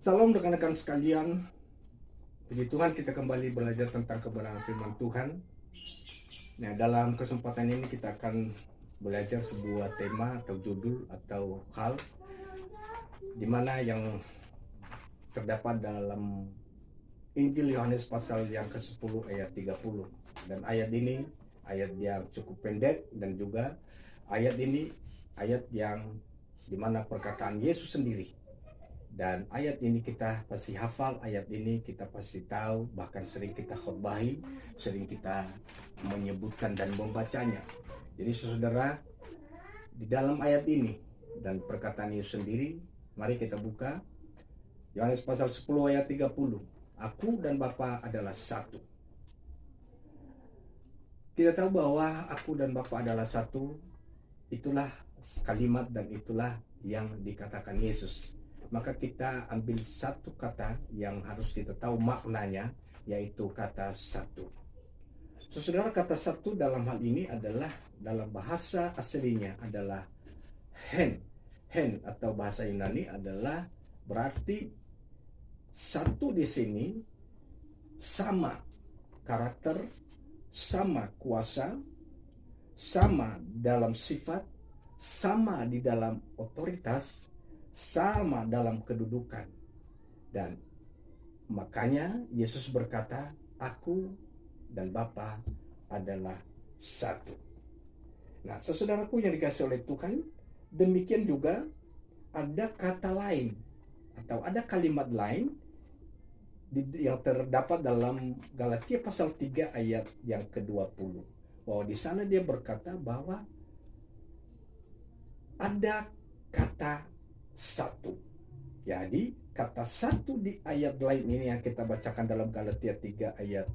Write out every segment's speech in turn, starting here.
Salam rekan-rekan sekalian. Puji Tuhan, kita kembali belajar tentang kebenaran firman Tuhan. Nah, dalam kesempatan ini kita akan belajar sebuah tema atau judul atau hal di mana yang terdapat dalam Injil Yohanes pasal yang ke-10 ayat 30. Dan ayat ini ayat yang cukup pendek, dan juga ayat ini ayat yang dimana perkataan Yesus sendiri. Dan ayat ini kita pasti hafal, ayat ini kita pasti tahu, bahkan sering kita khotbahi, sering kita menyebutkan dan membacanya. Jadi saudara, di dalam ayat ini dan perkataan Yesus sendiri, mari kita buka Yohanes pasal 10 ayat 30. Aku dan Bapa adalah satu. Kita tahu bahwa aku dan Bapa adalah satu, itulah kalimat dan itulah yang dikatakan Yesus. Maka kita ambil satu kata yang harus kita tahu maknanya, yaitu kata satu. Saudara, kata satu dalam hal ini adalah, dalam bahasa aslinya adalah hen. Hen atau bahasa Yunani adalah berarti satu di sini sama karakter, sama kuasa, sama dalam sifat, sama di dalam otoritas, sama dalam kedudukan. Dan makanya Yesus berkata, aku dan Bapa adalah satu. Nah, saudaraku yang dikasih oleh Tuhan, demikian juga ada kata lain atau ada kalimat lain yang terdapat dalam Galatia pasal 3 ayat yang ke-20. Bahwa di sana dia berkata bahwa ada kata satu. Jadi kata satu di ayat lain ini yang kita bacakan dalam Galatia 3 ayat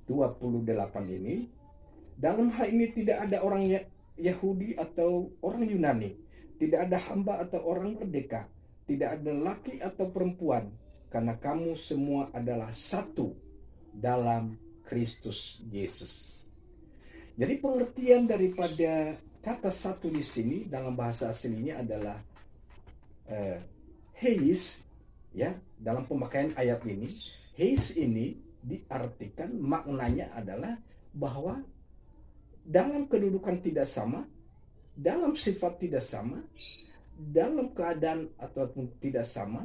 28 ini, dalam hal ini tidak ada orang Yahudi atau orang Yunani, tidak ada hamba atau orang merdeka, tidak ada laki atau perempuan, karena kamu semua adalah satu dalam Kristus Yesus. Jadi pengertian daripada kata satu di sini dalam bahasa aslinya adalah heis, ya. Dalam pemakaian ayat ini, heis ini diartikan maknanya adalah bahwa dalam kedudukan tidak sama, dalam sifat tidak sama, dalam keadaan ataupun tidak sama,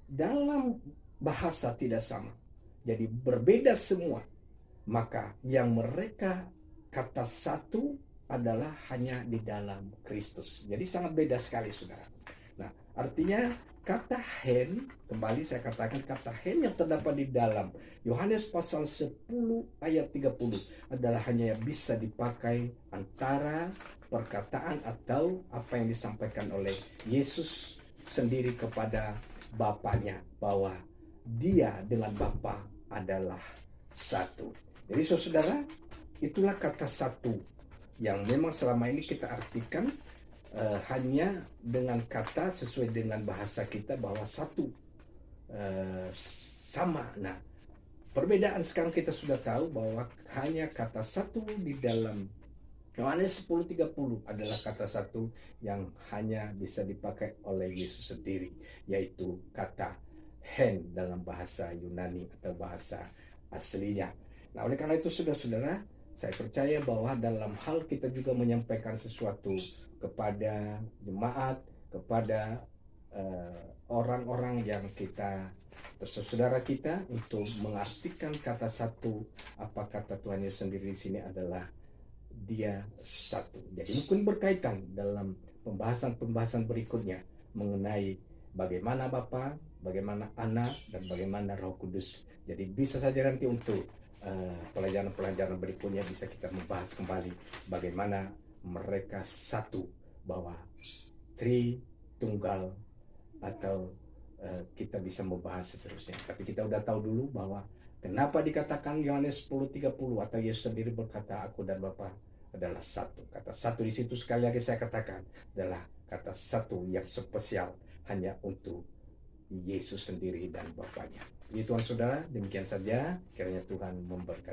dalam bahasa tidak sama. Jadi berbeda semua. Maka yang mereka kata satu adalah hanya di dalam Kristus. Jadi sangat beda sekali, saudara. Nah, artinya kata hen, kembali saya katakan, kata hen yang terdapat di dalam Yohanes pasal 10 ayat 30 adalah hanya yang bisa dipakai antara perkataan atau apa yang disampaikan oleh Yesus sendiri kepada Bapaknya, bahwa dia dengan Bapa adalah satu. Jadi saudara, itulah kata satu yang memang selama ini kita artikan hanya dengan kata sesuai dengan bahasa kita bahwa satu sama. Nah, perbedaan sekarang kita sudah tahu bahwa hanya kata satu di dalam Yohanes 10:30 adalah kata satu yang hanya bisa dipakai oleh Yesus sendiri, yaitu kata hen dalam bahasa Yunani atau bahasa aslinya. Nah, oleh karena itu saudara-saudara, saya percaya bahwa dalam hal kita juga menyampaikan sesuatu kepada jemaat, kepada orang-orang yang kita, saudara kita, untuk mengartikan kata satu, apa kata Tuhan Yesus sendiri di sini adalah dia satu. Jadi mungkin berkaitan dalam pembahasan-pembahasan berikutnya mengenai bagaimana Bapa, bagaimana Anak, dan bagaimana Roh Kudus. Jadi bisa saja nanti untuk pelajaran-pelajaran berikutnya bisa kita membahas kembali bagaimana mereka satu, bahwa Tritunggal, atau kita bisa membahas seterusnya. Tapi kita udah tahu dulu bahwa kenapa dikatakan Yohanes 10:30 atau Yesus sendiri berkata aku dan Bapa adalah satu. Kata satu di situ sekali lagi saya katakan adalah kata satu yang spesial hanya untuk Yesus sendiri dan Bapaknya. Jadi Tuhan saudara, demikian saja, kiranya Tuhan memberkati.